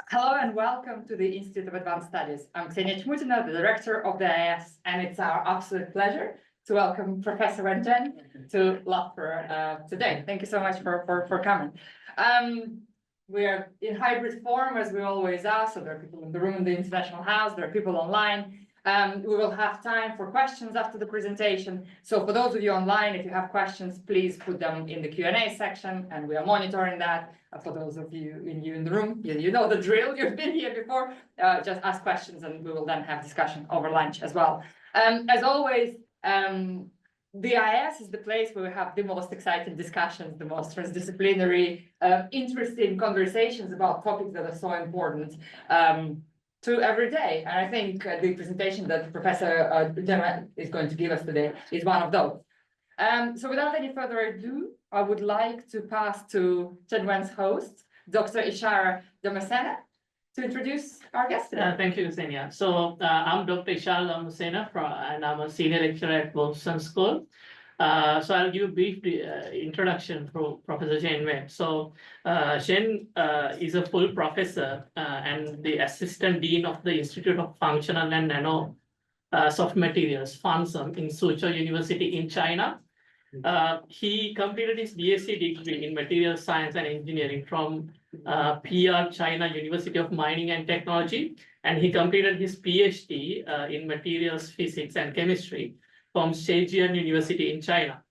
Hello and welcome to the Institute of Advanced Studies. I'm Ksenia Chmutina, the director of the IIS, and it's our absolute pleasure to welcome Professor Zhen Wen to Loughborough today. Thank you so much for coming. We are in hybrid form, as we always are, so there are people in the room in the International House, there are people online. We will have time for questions after the presentation. So for those of you online, if you have questions, please put them in the Q&A section, and we are monitoring that. For those of you in the room, you know the drill, you've been here before. Just ask questions and we will then have discussion over lunch as well. As always, the IIS is the place where we have the most exciting discussions, the most transdisciplinary, interesting conversations about topics that are so important to every day. And I think the presentation that Professor Zhen Wen is going to give us today is one of those. So without any further ado, I would like to pass to Zhen Wen's host, Dr. Ishara Damascena, to introduce our guest today. Thank you, Ksenia. So I'm Dr. Ishara Damascena, and I'm a senior lecturer at Wolfson School. So I'll give a brief introduction to Professor Zhen Wen. So Zhen is a full professor and the assistant dean of the Institute of Functional and Nano Soft Materials, FUNSOM, in Suzhou University in China. He completed his BSc degree in Materials Science and Engineering from PR China University of Mining and Technology, and he completed his PhD in Materials Physics and Chemistry from Zhejiang University in China.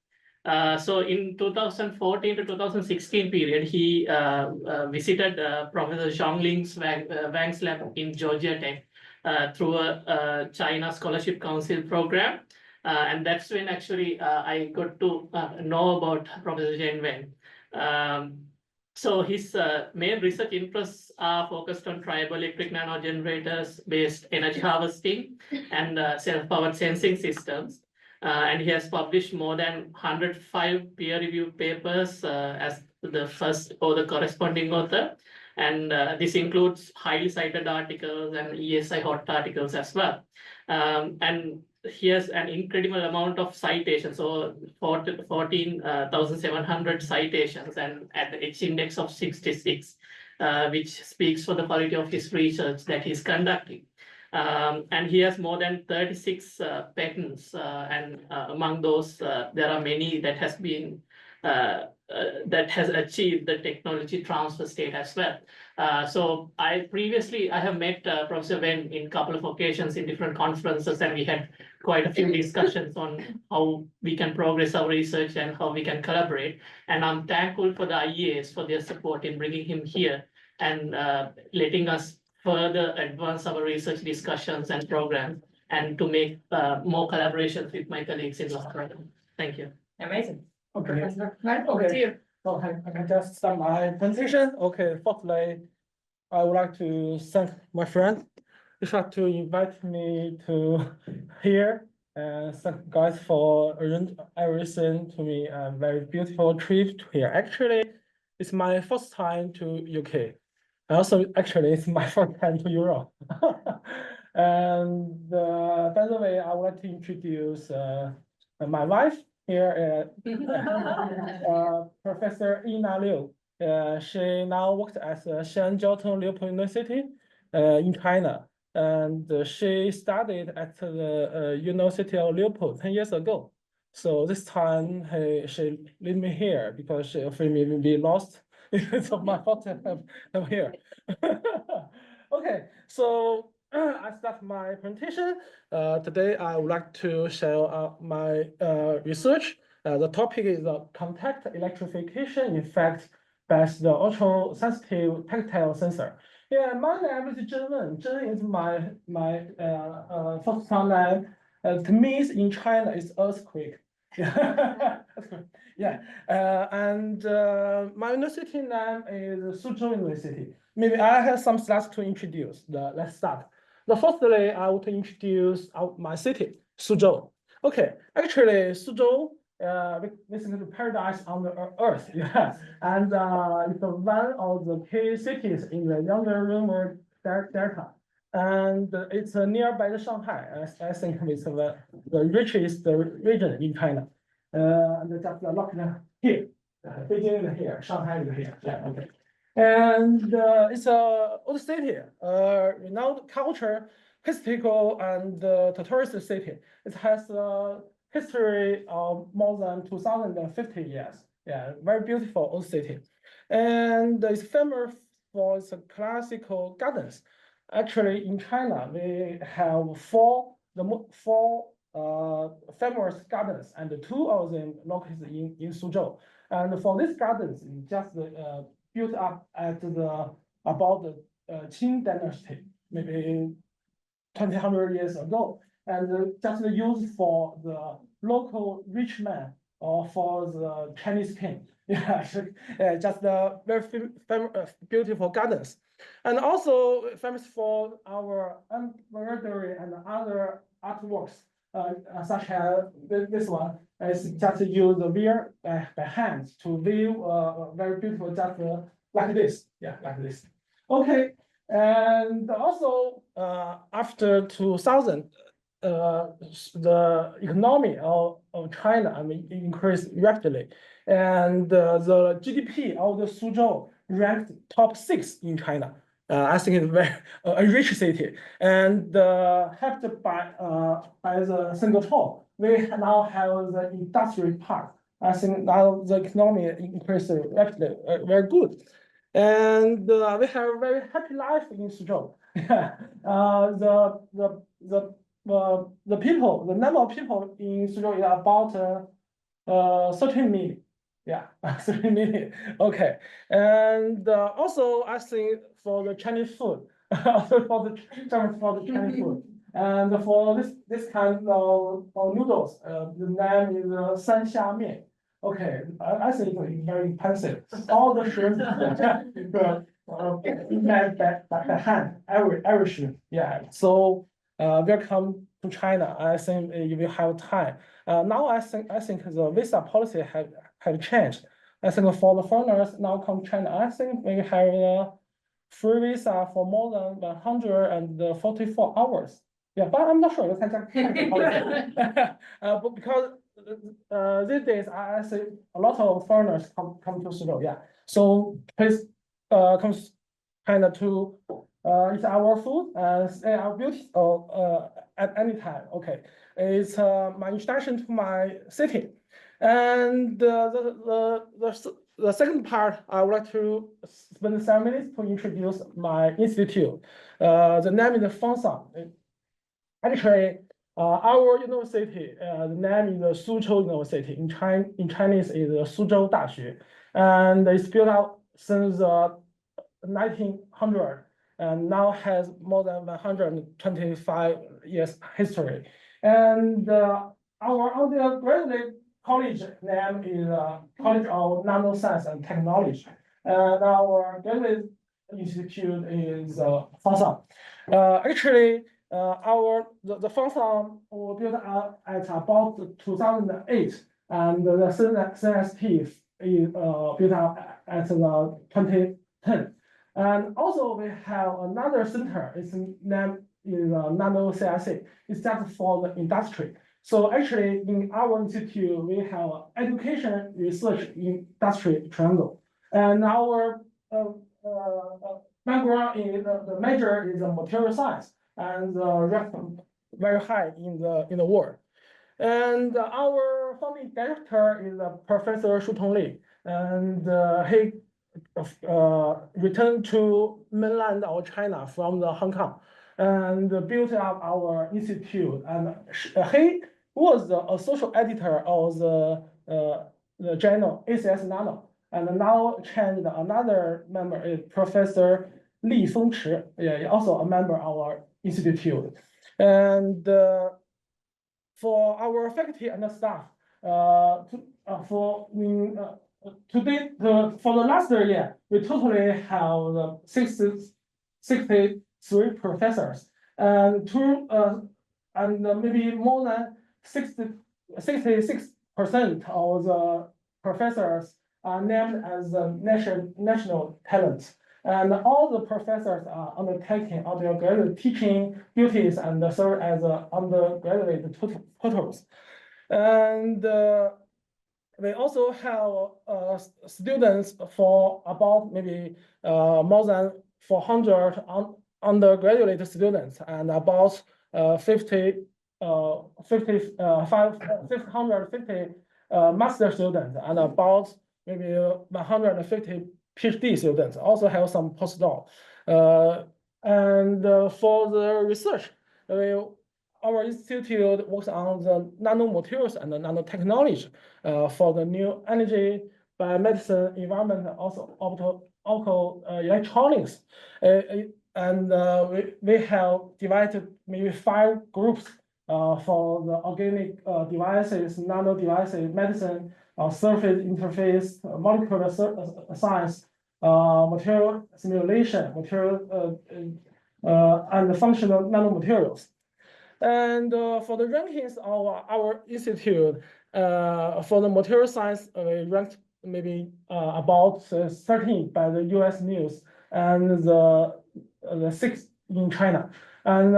So in 2014 to 2016 period, he visited Professor Wang's lab in Georgia Tech through a China Scholarship Council program. And that's when actually I got to know about Professor Zhen Wen. So his main research interests are focused on triboelectric nanogenerators based energy harvesting and self-powered sensing systems. And he has published more than 105 peer-reviewed papers as the first or the corresponding author. And this includes highly cited articles and ESI hot articles as well. And he has an incredible amount of citations, so 14,700 citations and at the H index of 66, which speaks for the quality of his research that he's conducting. And he has more than 36 patents, and among those, there are many that has been that has achieved the technology transfer state as well. So I have met Professor Wen in a couple of occasions in different conferences, and we had quite a few discussions on how we can progress our research and how we can collaborate. And I'm thankful for the IES for their support in bringing him here and letting us further advance our research discussions and programs and to make more collaborations with my colleagues in Loughborough. Thank you. Amazing. Okay. Over to you. Okay, I can just start my presentation. Okay, firstly, I would like to thank my friend Ishak to invite me to here, and thank guys for arranging everything to me. A very beautiful trip to here. Actually, it's my first time to UK. Also, actually, it's my first time to Europe. And by the way, I would like to introduce my wife here, Professor Ina Liu. She now works at Shanjiaotong Liverpool University in China. And she studied at the University of Liverpool 10 years ago. So this time she leave me here because she afraid me will be lost because of my first time here. Okay, so I start my presentation. Today I would like to share my research. The topic is contact electrification effect by the ultra-sensitive tactile sensor. Yeah, my name is Zhen Wen. Zhen is my first name. To me, in China, it's earthquake. Yeah, and my university name is Suzhou University. Maybe I have some slides to introduce. Let's start. Firstly, I want to introduce my city, Suzhou. Okay, actually, Suzhou, this is the paradise on the earth. Yeah, and it's one of the key cities in the Yangtze River Delta, and it's nearby the Shanghai. I think it's the richest region in China. And just look here, Beijing is here, Shanghai is here. Yeah, okay. And it's a old city, renowned culture, historical and tourist city. It has a history of more than 2,050 years. Yeah, very beautiful old city. And it's famous for its classical gardens. Actually, in China, we have four famous gardens, and two of them located in Suzhou. And for these gardens, it just built up at about the Qing dynasty, maybe 200 years ago, and just used for the local rich man or for the Chinese king. Yeah, just very beautiful gardens, and also famous for our embroidery and other artworks, such as this one. It's just use the wheel by hand to weave very beautiful, just like this. Yeah, like this. Okay, and also after 2000. The economy of China, increased rapidly, and the GDP of the Suzhou ranked top 6 in China. I think it's very a rich city, and helped by the Singapore, we now have the industrial park. I think now the economy increased rapidly, very good, and we have a very happy life in Suzhou. The people, the number of people in Suzhou is about 13 million. Yeah, 13 million. Okay, and also I think for the Chinese food, also for the Chinese food, and for this kind of noodles, the name is Sanxia Mian. Okay, I think it's very expensive. All the shrimp, made by hand, every shrimp. Yeah, so. Welcome to China. I think you will have time. Now I think the visa policy have changed. I think for the foreigners now come to China, I think we have a free visa for more than 144 hours. Yeah, but I'm not sure. You can check the policy. But because these days I see a lot of foreigners come to Suzhou. Yeah, so please come to China to. It's our food and our beauty at any time. Okay, it's my introduction to my city, and the second part I would like to spend 7 minutes to introduce my institute. The name is Fangsang. Actually, our university, the name is the Suzhou University. In Chinese is the Suzhou Daxue, and it's built out since 1900. And now has more than 125 years history. And our undergraduate college name is College of Nanoscience and Technology. And our graduate institute is Fangsang. Actually, the Fangsang was built up at about 2008, and the CNST is built up at 2010. And also we have another center, its name is Nano CIC. It's just for the industry. So actually in our institute, we have education, research, industry triangle. And our background in the major is material science, and the rank very high in the world. And our founding director is Professor Shu Tongli, and he returned to mainland of China from the Hong Kong and built up our institute. And he was a social editor of the journal ACS Nano, and now changed another member is Professor Li Fengchi, yeah, also a member of our institute. And for our faculty and staff, today, for the last year, we totally have 63 professors, and maybe more than 66% of the professors are named as national talents. And all the professors are undertaking undergraduate teaching duties and serve as undergraduate tutors. And we also have students for about maybe more than 400 undergraduate students and about 550 master students and about maybe 150 PhD students. Also have some postdoc. And for the research, our institute works on the nanomaterials and the nanotechnology for the new energy, biomedicine, environment, also optical electronics. And we have divided maybe 5 groups for the organic devices, nano devices, medicine, surface interface, molecular science, material simulation, material and functional nanomaterials. And for the rankings of our institute, for the material science, we ranked maybe about 13 by the US News and the 6th in China. And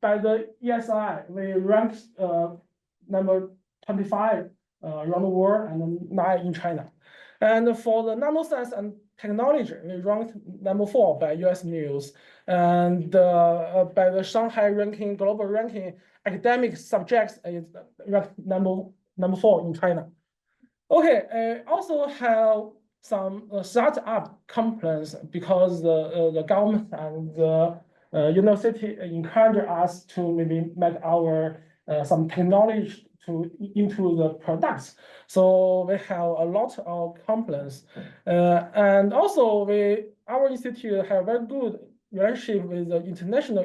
by the ESI, we ranked number 25 around the world and 9 in China. And for the nanoscience and technology, we ranked number 4 by US News, and by the Shanghai ranking, global ranking, academic subjects is ranked number 4 in China. Okay, I also have some startup complaints because the government and the university encourage us to maybe make our some technology into the products. So we have a lot of complaints, and also our institute have very good relationship with the international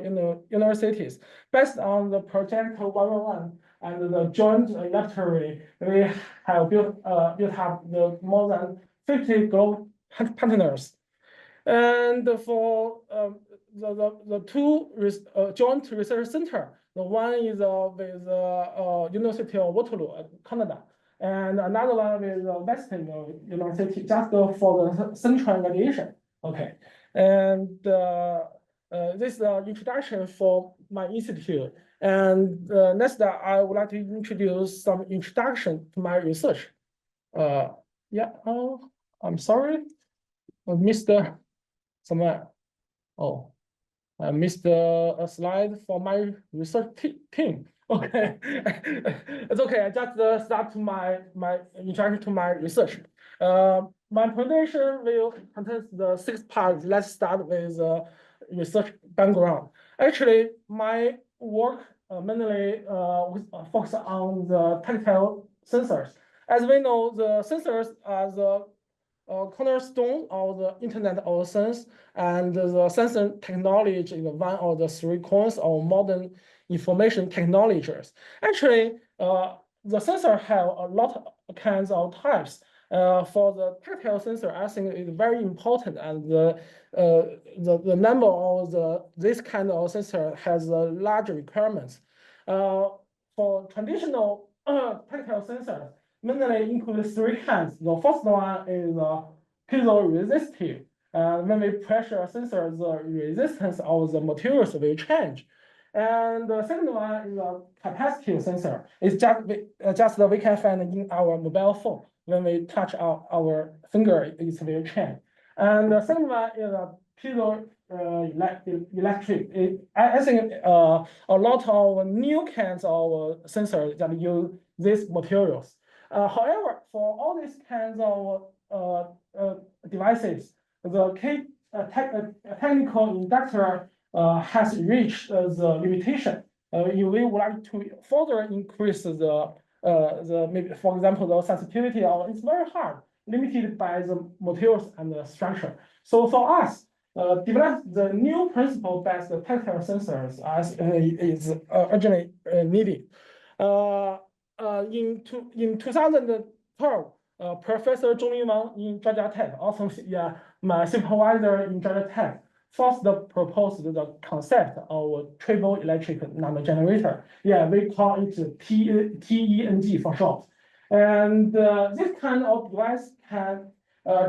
universities based on the project 111 and the joint laboratory. We have built up the more than 50 global partners, and for the 2 joint research center. The one is with University of Waterloo, Canada, and another one with Western University, just for the central radiation. Okay, and this is the introduction for my institute. And next, I would like to introduce some introduction to my research. Yeah. Oh, I'm sorry, Mr. Somewhere. Oh. I missed a slide for my research team. Okay, it's okay. I just start my introduction to my research. My presentation will contain the 6 parts. Let's start with research background. Actually, my work mainly focus on the tactile sensors. As we know, the sensors are the cornerstone of the Internet of Things, and the sensor technology is one of the 3 corners of modern information technologies. Actually, the sensor have a lot of kinds of types. For the tactile sensor, I think is very important, and the number of this kind of sensor has large requirements. For traditional tactile sensors, mainly include 3 kinds. The first one is piezoresistive. When we pressure a sensor, the resistance of the materials will change. And the second one is a capacitive sensor. It's just we can find in our mobile phone. When we touch our finger, it will change. And the second one is a piezoelectric. I think a lot of new kinds of sensors that use these materials. However, for all these kinds of devices, the technical inductor has reached the limitation. If we would like to further increase maybe, for example, the sensitivity, it's very hard, limited by the materials and the structure. So for us, develop the new principle-based tactile sensors is urgently needed. In 2012, Professor Zhen Wen in Georgia Tech, also my supervisor in Georgia Tech, first proposed the concept of Triboelectric Nanogenerator. Yeah, we call it TENG for short. And this kind of device can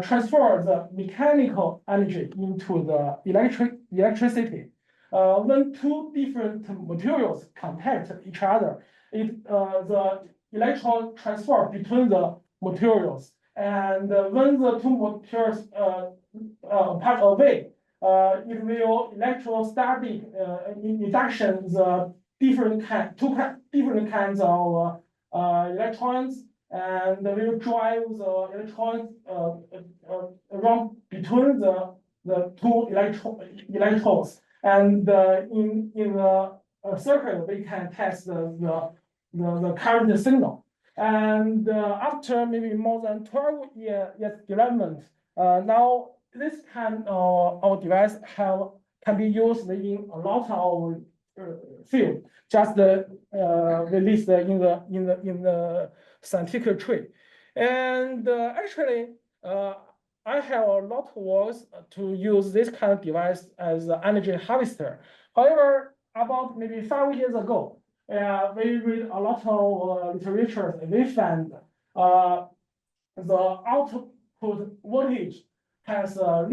transfer the mechanical energy into the electricity. When 2 different materials contact each other, the electron transfer between the materials. And when the two materials pass away, it will electrostatic induction the different different kinds of electrons, and will drive the electrons around between the two electrodes. And in the circuit, we can test the current signal. And after maybe more than 12 years development, now this kind of device can be used in a lot of field, just released in the scientific tree. And actually, I have a lot of works to use this kind of device as an energy harvester. However, about maybe 5 years ago, we read a lot of literature. We found the output voltage has a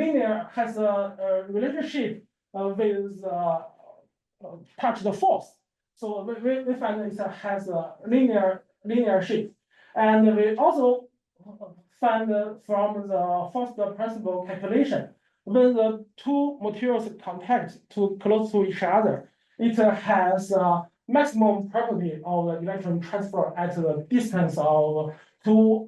relationship with touch the force. So we find it has a linear shift. And we also find from the first principle calculation, when the two materials contact too close to each other, it has maximum property of the electron transfer at the distance of two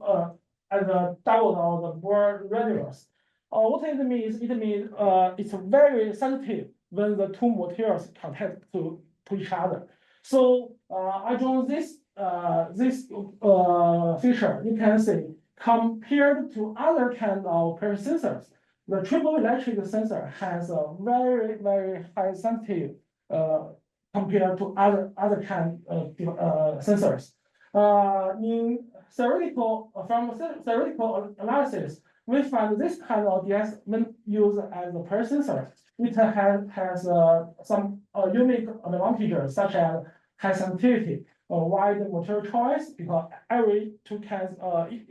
at the double of the Bohr radius. What it means? It means it's very sensitive when the two materials contact to each other. So I draw this feature. You can see compared to other kind of pressure sensors, the triboelectric sensor has a very high sensitive compared to other kind of sensors. In theoretical analysis, we find this kind of device when used as a pressure sensor, it has some unique advantages such as high sensitivity, wide material choice, because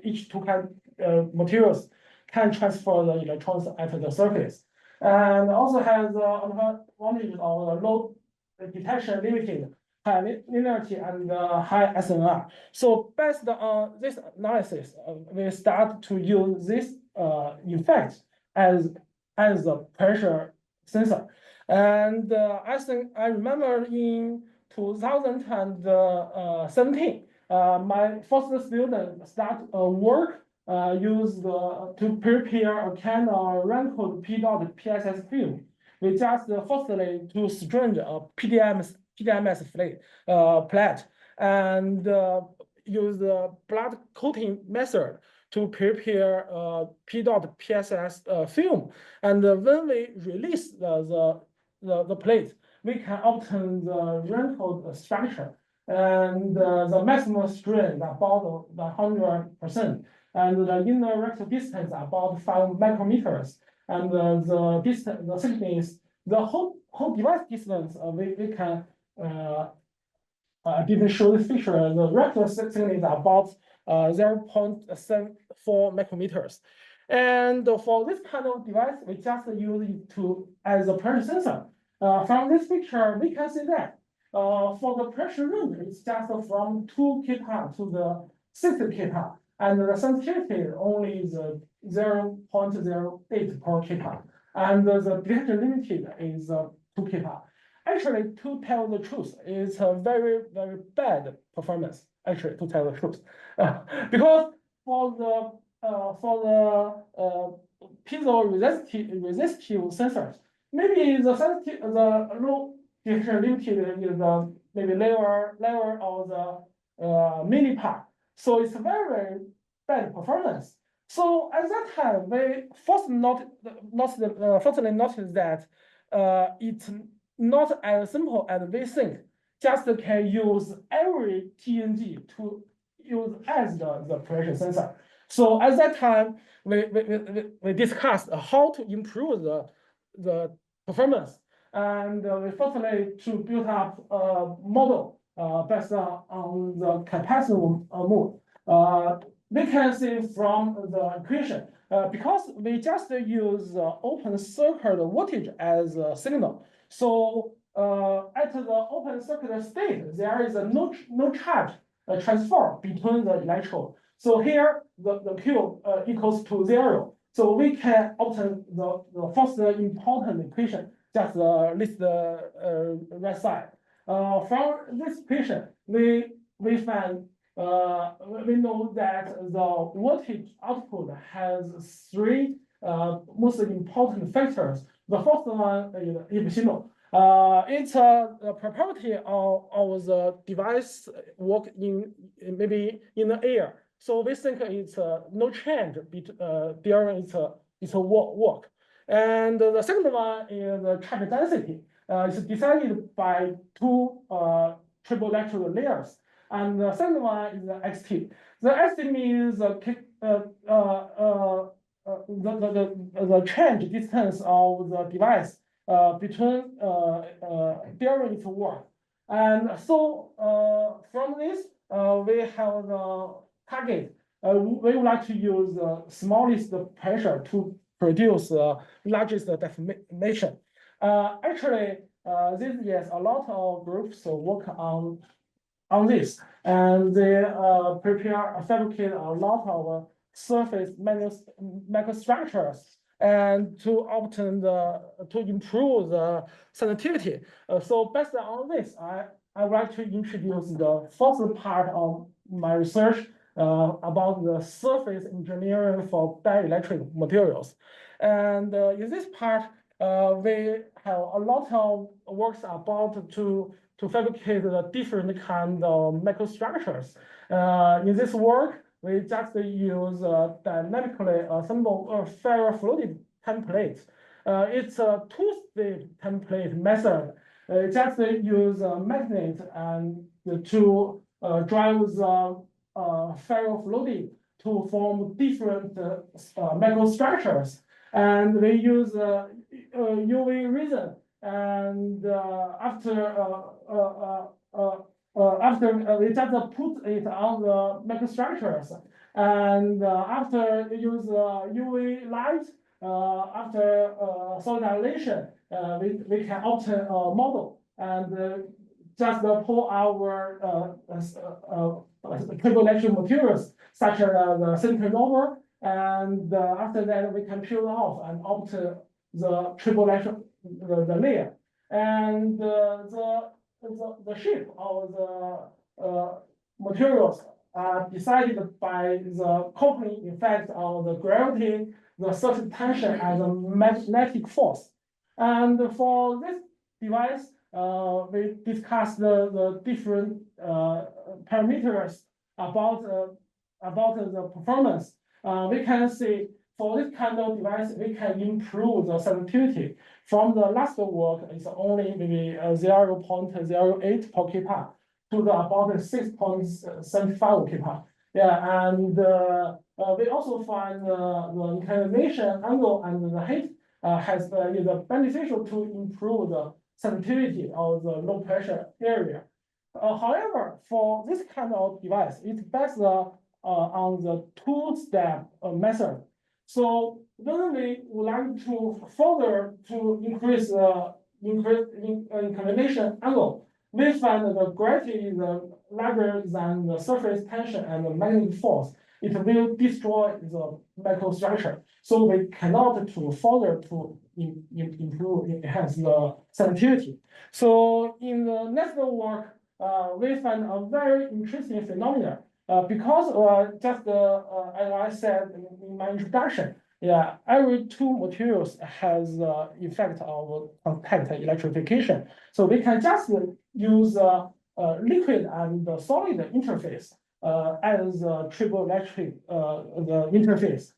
each two materials can transfer the electrons at the surface, and also has advantage of the low detection limited, high linearity, and high SNR. So based on this analysis, we start to use this effect as a pressure sensor. And I think I remember in 2017, my first student start work used to prepare a kind of wrinkled P-dot PSS film. We just firstly to strange a PDMS plate and use the blood coating method to prepare P-dot PSS film. And when we release the plate, we can obtain the wrinkled structure, and the maximum strain is about 100%, and the inner rectal distance about 5 micrometers, and the distance, the thickness, the whole device distance, we can didn't show this picture. The rectal thickness is about 0.74 micrometers. And for this kind of device, we just use it as a pressure sensor. From this picture, we can see that for the pressure range, it's just from 2 kPa to the 60 kPa, and the sensitivity only is 0.08 per kPa, and the detection limited is 2 kPa. Actually, to tell the truth, it's a very bad performance. Actually, to tell the truth, because for the piezoresistive sensors, maybe the low detection limited is maybe lower of the millipar. So it's very bad performance. So at that time, we firstly noticed that it's not as simple as we think. Just can use every TNG to use as the pressure sensor. So at that time, we discussed how to improve the performance, and we firstly to build up a model based on the capacitor mode. We can see from the equation, because we just use open circuit voltage as a signal. So at the open circuit state, there is no charge transfer between the electrode. So here the Q equals to 0. So we can obtain the first important equation, just list the right side. From this equation, we find we know that the voltage output has three most important factors. The first one is epsilon. It's a property of the device work maybe in the air. So we think it's no change during its work. And the second one is the charge density. It's decided by two triboelectric layers. And the second one is the XT. The XT means the change distance of the device between during its work. And so from this, we have the target. We would like to use the smallest pressure to produce the largest deformation. Actually, these years, a lot of groups work on this, and they fabricate a lot of surface microstructures and to obtain to improve the sensitivity. So based on this, I would like to introduce the first part of my research about the surface engineering for dielectric materials. And in this part, we have a lot of works about to fabricate the different kind of microstructures. In this work, we just use dynamically assembled ferrofluid template. It's a two-step template method. Just use a magnet and to drive the ferrofluid to form different microstructures. And we use UV resin. And after we just put it on the microstructures, and after use UV light, after solidization, we can obtain a model and just pull our triboelectric materials such as the silicon rubber, and after that we can peel off and obtain the triboelectric the layer, and the shape of the materials are decided by the coupling effect of the gravity, the surface tension, and the magnetic force. And for this device, we discussed the different parameters about the performance. We can see for this kind of device, we can improve the sensitivity. From the last work, it's only maybe 0.08 per kPa to the about 6.75 kPa. Yeah, and we also find the inclination angle and the height is beneficial to improve the sensitivity of the low pressure area. However, for this kind of device, it's based on the two-step method. So when we would like to further to increase inclination angle, we find that the gravity is larger than the surface tension and the magnetic force. It will destroy the microstructure. So we cannot to further to improve, enhance the sensitivity. So in the next work, we find a very interesting phenomenon. Because just as I said in my introduction, yeah, every two materials has the effect of contact electrification. So we can just use liquid and the solid interface as a triboelectric the interface.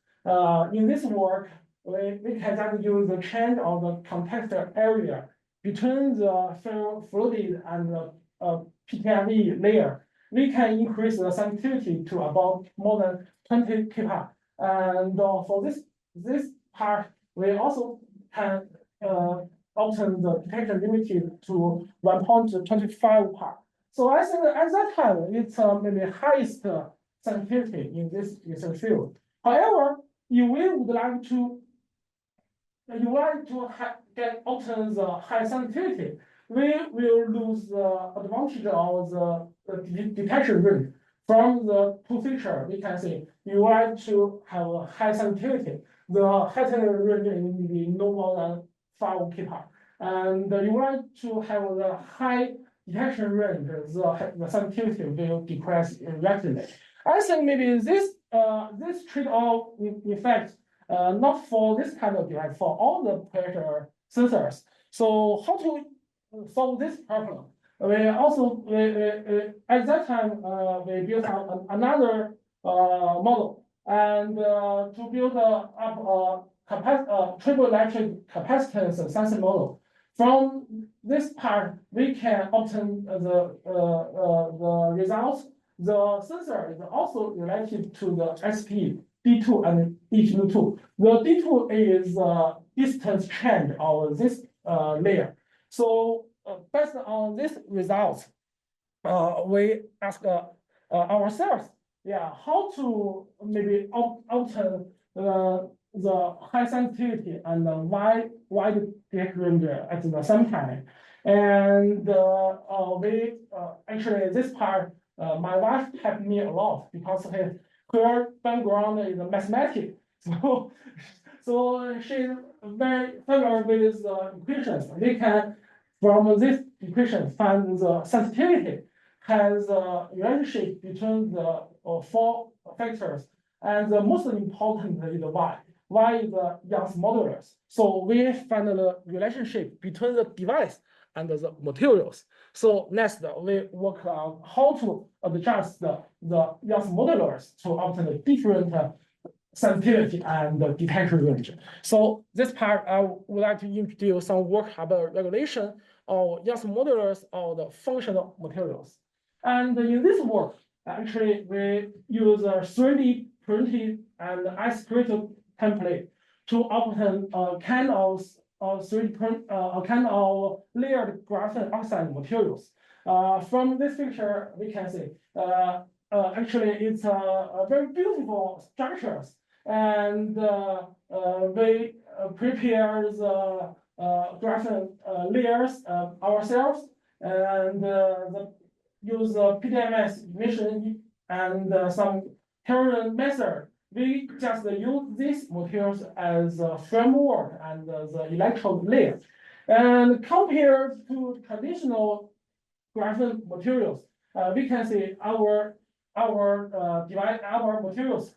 In this work, we can just use the change of the contact area between the ferrofluid and the PTFE layer. We can increase the sensitivity to about more than 20 kPa. And for this part, we also can obtain the detection limited to 1.25 part. So I think at that time, it's maybe highest sensitivity in this research field. However, if we would like to obtain the high sensitivity, we will lose the advantage of the detection rate. From the two features, we can see you want to have a high sensitivity. The high sensitivity range is maybe no more than 5 kPa. And you want to have the high detection range, the sensitivity will decrease rapidly. I think maybe this trade-off effect not for this kind of device, for all the pressure sensors. So how to solve this problem? We also at that time we built out another model and to build up a triboelectric capacitance sensing model. From this part, we can obtain the results. The sensor is also related to the SP D2 and D2. The D2 is distance change of this layer. So based on this result, we ask ourselves, how to maybe obtain the high sensitivity and wide detection range at the same time. And we actually this part, my wife helped me a lot because her background is mathematics. So she's very familiar with equations. We can, from this equation, find the sensitivity has a relationship between the 4 factors. And the most important is the Y. Y is the Young's modulus. So we find the relationship between the device and the materials. So next, we work on how to adjust the Young's modulus to obtain the different sensitivity and detection range. So this part, I would like to introduce some work about regulation of Young's modulus of the functional materials. And in this work, actually, we use a 3D printed and isolated template to obtain a kind of 3D print, a kind of layered graphene oxide materials. From this picture, we can see actually it's a very beautiful structures, and we prepare the graphene layers ourselves, and use PDMS emission and some Terran method. We just use these materials as a framework and the electrode layer. And compared to traditional graphene materials, we can see our materials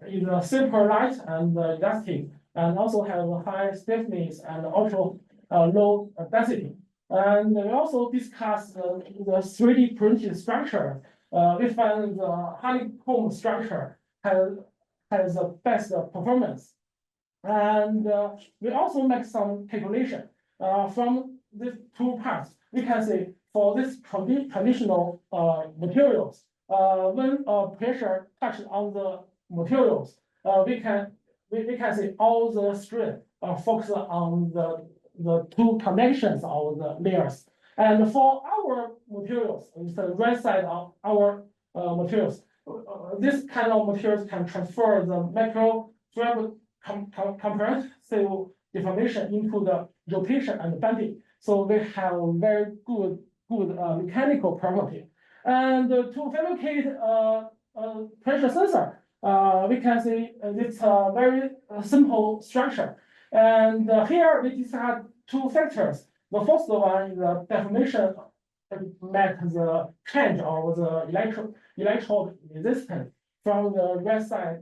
is super light and elastic, and also have a high stiffness and also low density. And we also discuss the 3D printed structure. We find the honeycomb structure has the best performance. And we also make some calculation from these 2 parts. We can see for this traditional materials, when pressure touches on the materials, we can see all the strain focus on the 2 connections of the layers. And for our materials, it's the right side of our materials. This kind of materials can transfer the micro compressive deformation into the rotation and bending. So they have very good mechanical property. And to fabricate a pressure sensor, we can see it's a very simple structure. And here we discuss 2 factors. The first one is the deformation make the change of the electrode resistance. From the right side,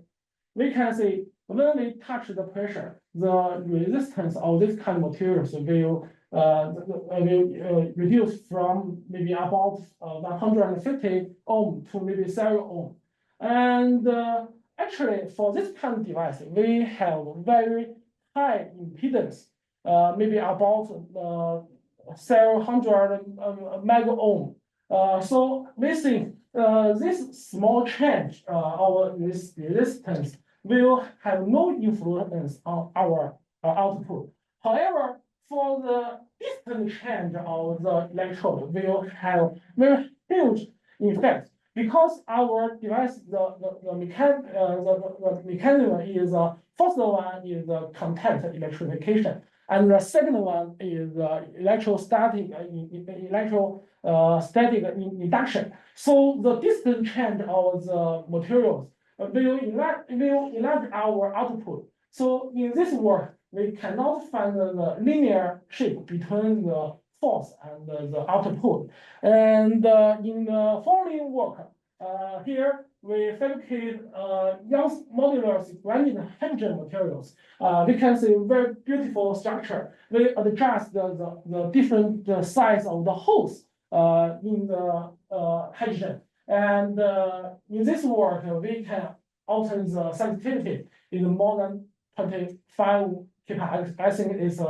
we can see when we touch the pressure, the resistance of this kind of materials will reduce from maybe about 150 ohm to maybe 0 ohm. And actually, for this kind of device, we have very high impedance, maybe about 700 mega ohm. So we think this small change of this resistance will have no influence on our output. However, for the distant change of the electrode will have very huge effect, because our device, the mechanism is first one is the contact-electrification, and the second one is electrostatic static induction. So the distance change of the materials will enlarge our output. So in this work, we cannot find the linear shape between the force and the output. And in the following work, here we fabricate Young's modulus granite hydrogen materials. We can see very beautiful structure. We adjust the different size of the holes in the hydrogen. And in this work, we can alter the sensitivity in more than 25 kPa. I think it's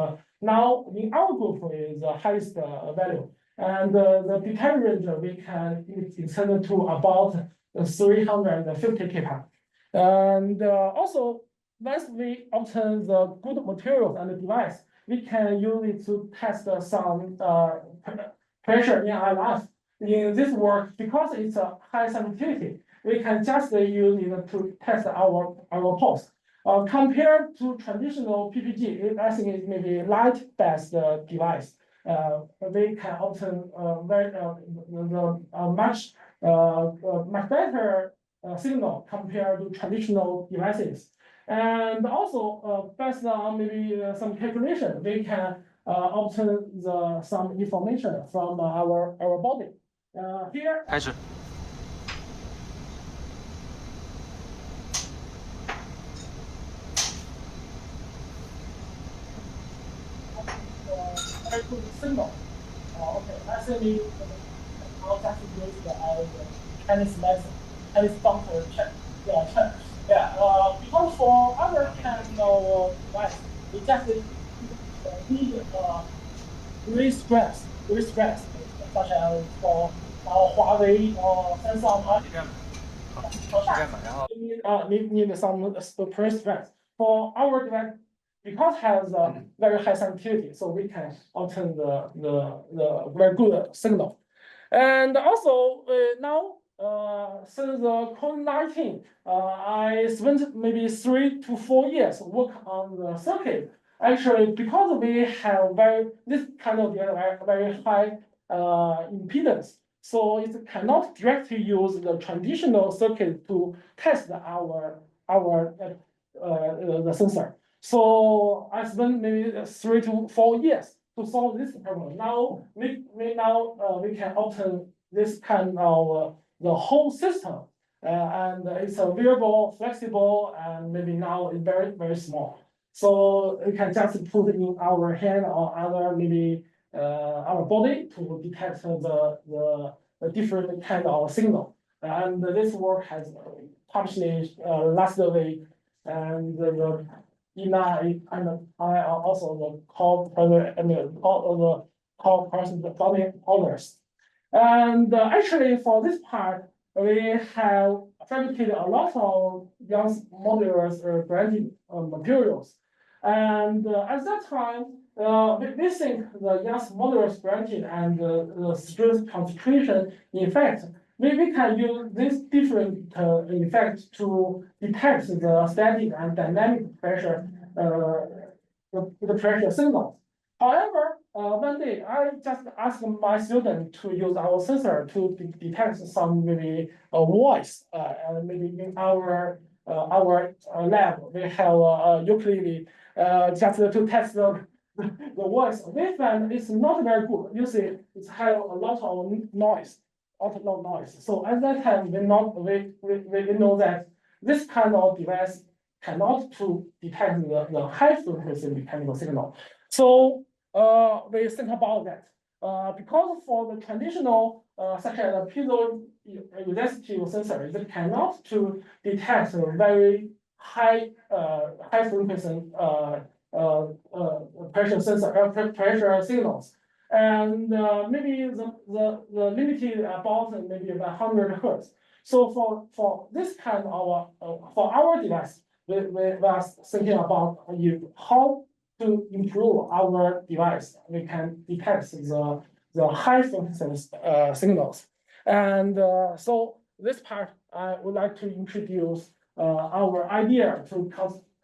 now in our group is the highest value. And the detect range we can extend to about 350 kPa. And also, once we obtain the good materials and the device, we can use it to test some pressure in our life. In this work, because it's a high sensitivity, we can just use it to test our pulse. Compared to traditional PPG, I think it may be light-based device. We can obtain much better signal compared to traditional devices. And also, based on maybe some calculation, we can obtain some information from our body. Here. 开始。Very good signal. Okay, let's say I'll just use the Chinese medicine, Chinese doctor check. Because for other kind of device, we just need re-stress, such as for Huawei or Samsung. Need some pre-stress. For our device, because it has a very high sensitivity, so we can obtain the very good signal. And also now, since the COVID-19, I spent maybe 3 to 4 years work on the circuit. Actually, because we have this kind of very high impedance, so it cannot directly use the traditional circuit to test the sensor. So I spent maybe 3 to 4 years to solve this problem. Now we can obtain this kind of the whole system, and it's a wearable, flexible, and maybe now it's very small. So we can just put in our hand or other maybe our body to detect the different kind of signal. And this work has published last week, and Ina and I are also the co-person others. And actually, for this part, we have fabricated a lot of Young's modulus granite materials. And at that time, we think the Young's modulus granite and the stress concentration effect, we can use this different effect to detect the static and dynamic pressure, the pressure signals. However, one day I just asked my student to use our sensor to detect some maybe voice. Maybe in our lab we have a ukulele just to test the voice. We found it's not very good. You see, it has a lot of noise. So at that time, we know that this kind of device cannot to detect the high frequency mechanical signal. So we think about that. Because for the traditional such as a piezoresistive sensor, it cannot to detect very high frequency pressure signals. And maybe the limited about maybe 100 hertz. So for this kind of for our device, we are thinking about how to improve our device. We can detect the high frequency signals. And so this part I would like to introduce our idea to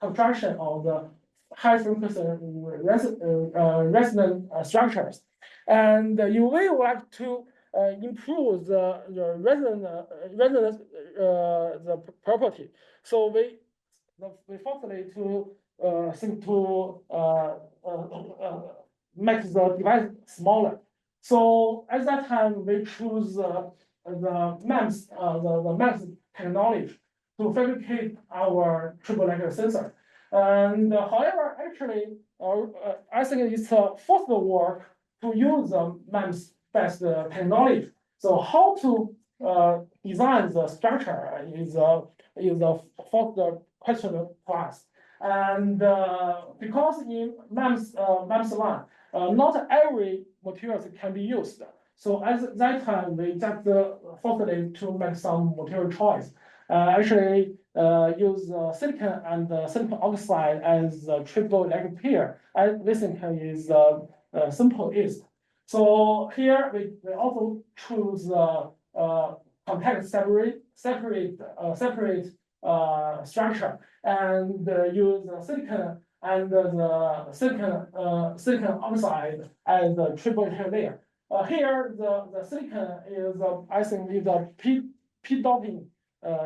construction of the high frequency resonant structures. And you will like to improve the resonance the property. So we firstly think to make the device smaller. So at that time we choose the MEMS the MEMS technology to fabricate our triboelectric sensor. And however, actually, I think it's first work to use the MEMS-based technology. So how to design the structure is the first question for us. And because in MEMS line, not every materials can be used. So at that time, we just firstly to make some material choice. Actually, use silicon and silicon oxide as the triboelectric pair. And we think is simplest. So here we also choose contact separate structure and use silicon and the silicon oxide as the triboelectric layer. Here the silicon is I think is a p doping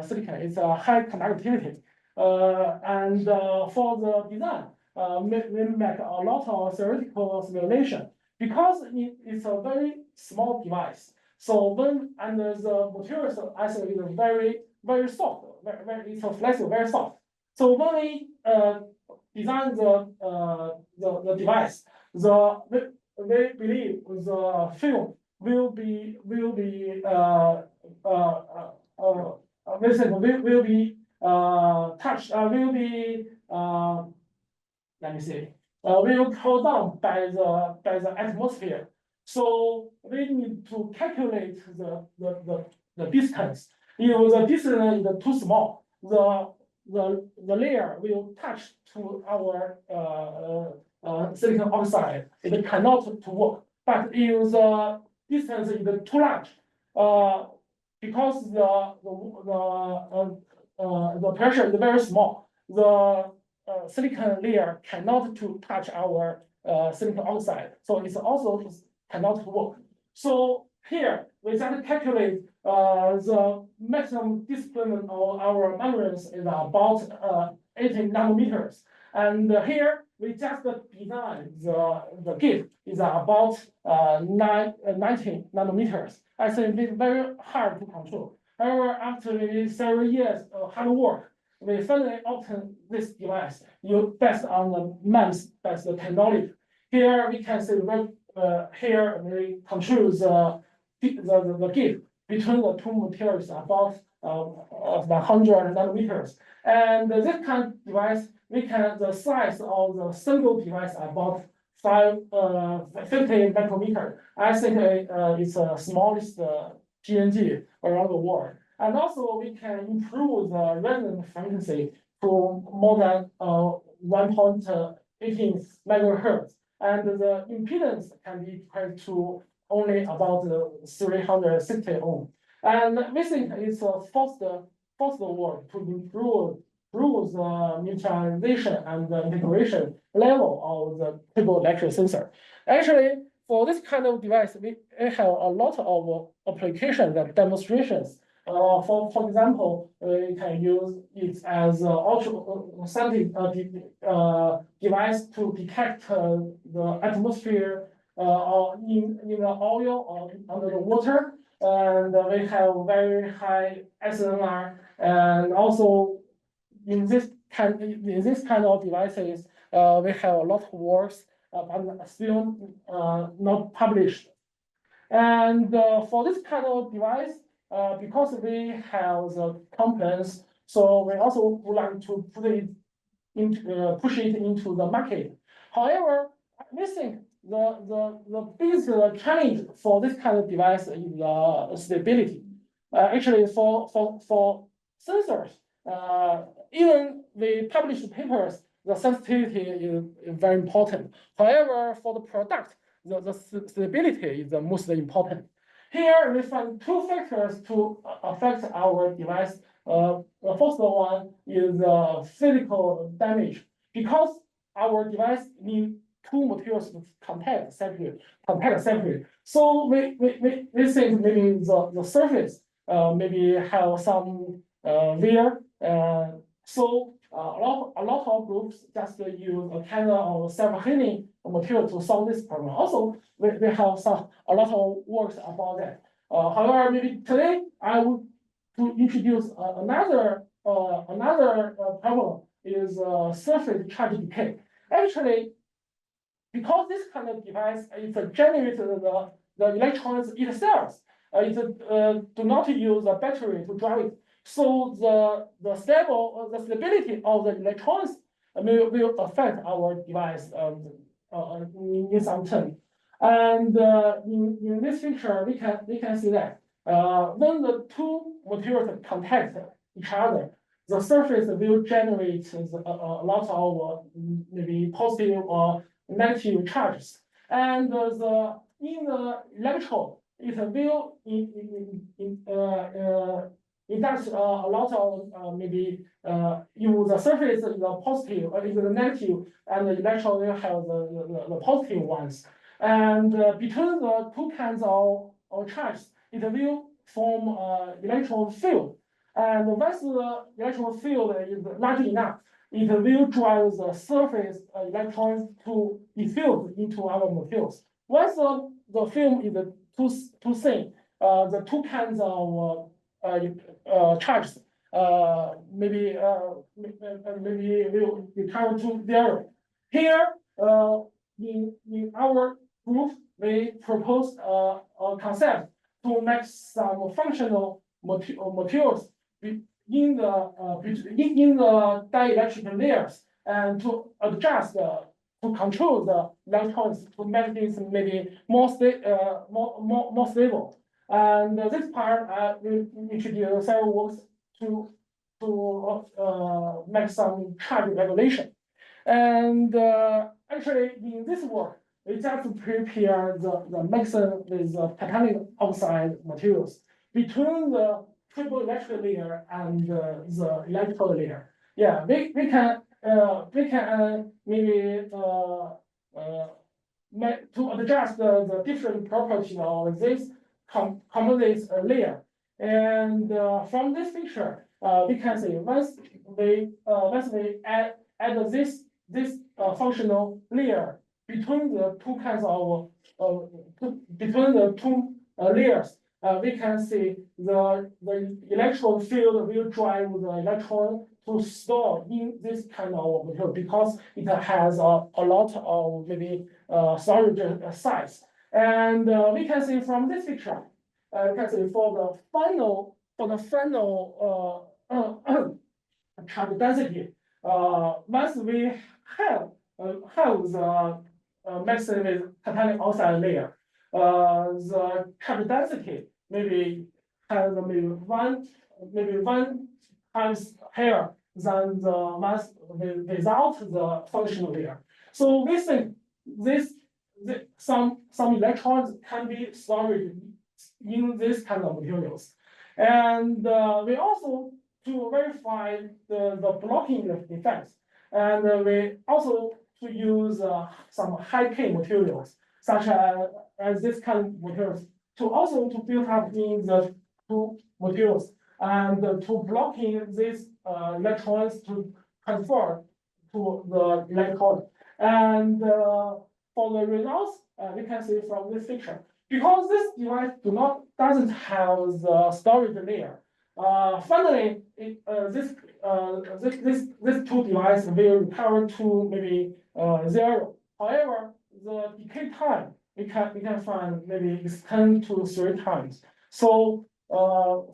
silicon. It's a high conductivity. And for the design, we make a lot of theoretical simulation because it's a very small device. So when under the materials, I think is very soft, it's a flexible, very soft. So when we design the device, we believe the film will be touched, will be let me see, will cool down by the atmosphere. So we need to calculate the distance. If the distance is too small, the layer will touch to our silicon oxide. It cannot to work. But if the distance is too large, because the pressure is very small, the silicon layer cannot to touch our silicon oxide. So it's also cannot work. So here we just calculate the maximum displacement of our membranes is about 80 nanometers. And here we just design the gate is about 90 nanometers. I think it's very hard to control. However, after several years of hard work, we finally obtain this device based on the MEMS-based technology. Here we can see here we control the gate between the two materials about 100 nanometers. And this kind of device, the size of the single device about 50 micrometer. I think it's the smallest PNG around the world. And also we can improve the resonance frequency to more than 1.18 megahertz. And the impedance can be equal to only about 360 ohm. And we think it's a first work to improve the neutralization and the integration level of the triboelectric sensor. Actually, for this kind of device, we have a lot of applications and demonstrations. For example, we can use it as an ultrasonic device to detect the atmosphere in the oil or under the water. And we have very high SNR. And also in this kind of devices, we have a lot of works, but still not published. And for this kind of device, because we have the components, so we also would like to push it into the market. However, we think the biggest challenge for this kind of device is the stability. Actually, for sensors, even we publish papers, the sensitivity is very important. However, for the product, the stability is the most important. Here we find two factors to affect our device. The first one is physical damage, because our device need two materials to contact separate. So we think maybe the surface maybe have some wear. So a lot of groups just use a kind of self-healing material to solve this problem. Also, we have a lot of works about that. However, maybe today I would to introduce another problem is surface charge decay. Actually, because this kind of device generates the electrons itself, it do not use a battery to drive it. So the stability of the electrons will affect our device in some term. And in this picture, we can see that when the two materials contact each other, the surface will generate a lot of maybe positive or negative charges. And in the electrode, it will induct a lot of maybe if the surface is a positive or is a negative, and the electrode will have the positive ones. And between the two kinds of charges, it will form electron field. And once the electron field is large enough, it will drive the surface electrons to diffuse into our materials. Once the film is too thin, the two kinds of charges maybe will return to zero. Here, in our group, we propose a concept to make some functional materials in the dielectric layers and to adjust to control the electrons to make this maybe more stable. And this part will introduce several works to make some charge regulation. And actually, in this work, we just prepare the mixer with the titanium oxide materials between the triboelectric layer and the electrode layer. Yeah, we can maybe to adjust the different properties of this composite layer. And from this picture, we can see once we add this functional layer between the two kinds of layers, we can see the electron field will drive the electron to store in this kind of material because it has a lot of maybe storage size. And we can see from this picture, we can see for the final charge density, once we have the mixed with titanium oxide layer, the charge density maybe has maybe one times higher than the mass without the functional layer. So we think some electrons can be stored in this kind of materials. And we also to verify the blocking effects. And we also to use some high K materials, such as this kind of materials, to also to build up in the two materials and to blocking these electrons to transfer to the electrode. And for the results, we can see from this picture, because this device doesn't have the storage layer. Finally, this two devices will return to maybe 0. However, the decay time we can find maybe extend to 3 times. So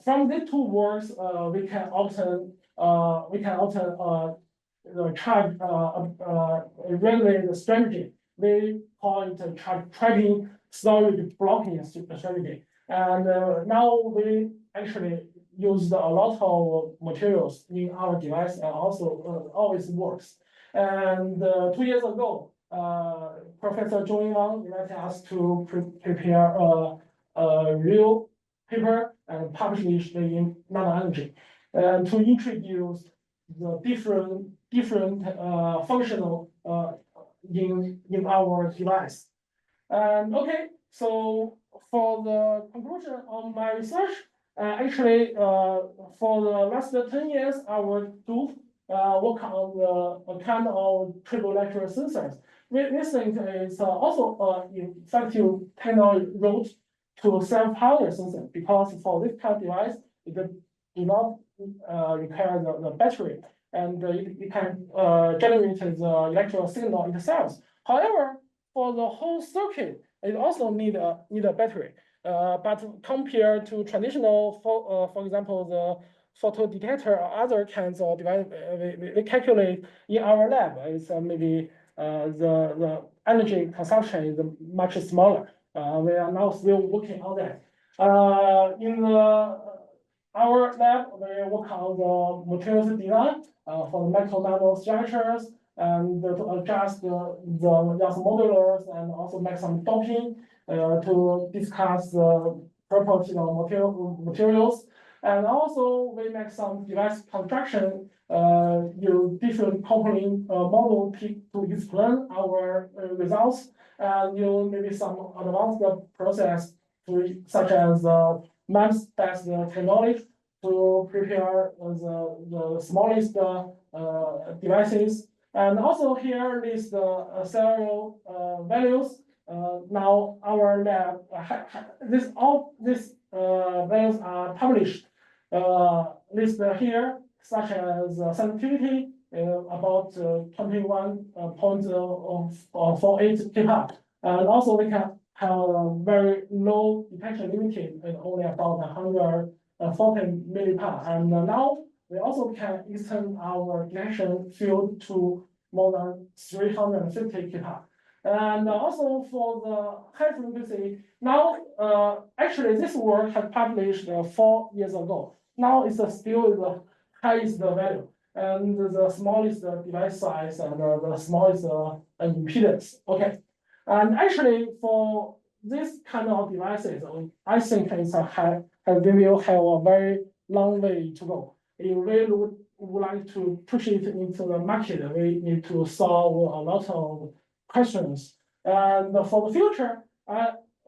from these two works, we can obtain the charge regulate strategy. We call it charge trapping storage blocking strategy. And now we actually used a lot of materials in our device and also always works. And 2 years ago, Professor Zhen Wen invited us to prepare a real paper and publish it in Nanoenergy, and to introduce the different functional in our device. And okay, so for the conclusion of my research, actually, for the last 10 years, I will do work on the kind of triboelectric sensors. We think it's also effective technology route to self-power sensor, because for this kind of device, it do not require the battery, and it can generate the electrical signal itself. However, for the whole circuit, it also need a battery. But compared to traditional, for example, the photo detector or other kinds of device, we calculate in our lab, it's maybe the energy consumption is much smaller. We are now still working on that. In our lab, we work on the materials design for the micro-nano structures, and to adjust the modulars, and also make some doping to discuss the properties of materials. And also we make some device construction, use different component model to explain our results, and use maybe some advanced process such as MEMS-based technology to prepare the smallest devices. And also here is the serial values. Now our lab, all these values are published. Listed here, such as sensitivity about 21.48 kPa, and also we can have a very low detection limited and only about 140 millipar. And now we also can extend our detection field to more than 350 kPa. And also for the high frequency, now actually this work had published 4 years ago. Now it's still the highest value, and the smallest device size, and the smallest impedance. Okay, and actually for this kind of devices, I think it's we will have a very long way to go. If we would like to push it into the market, we need to solve a lot of questions. And for the future,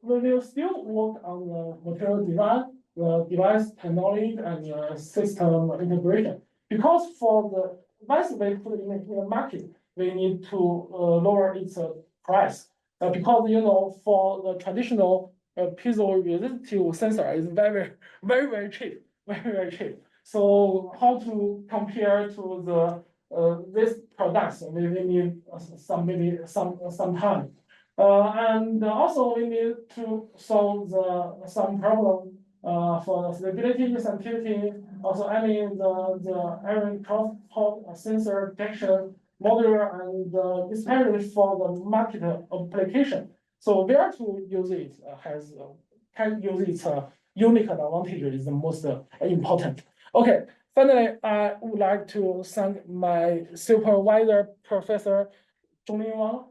we will still work on the material design, the device technology, and system integration. Because for the device we put in the market, we need to lower its price. Because for the traditional piezoresistive sensor is very cheap, very cheap. So how to compare to the these products? We need some time. And also we need to solve some problem for the stability, sensitivity, also the error crosstalk sensor detection modular, and especially for the market application. So where to use it can use its unique advantage is the most important. Okay, finally, I would like to thank my supervisor, Professor Zhen Wen,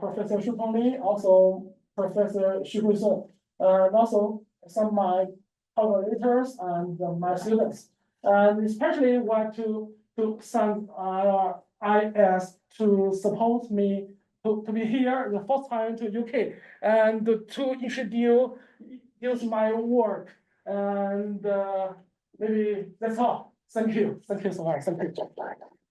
Professor Shupeng Li, also Professor Xu Song, and also some of my collaborators and my students. And especially want to thank our IS to support me to be here the first time to UK and to introduce my work. And maybe that's all. Thank you. Thank you so much. Thank you.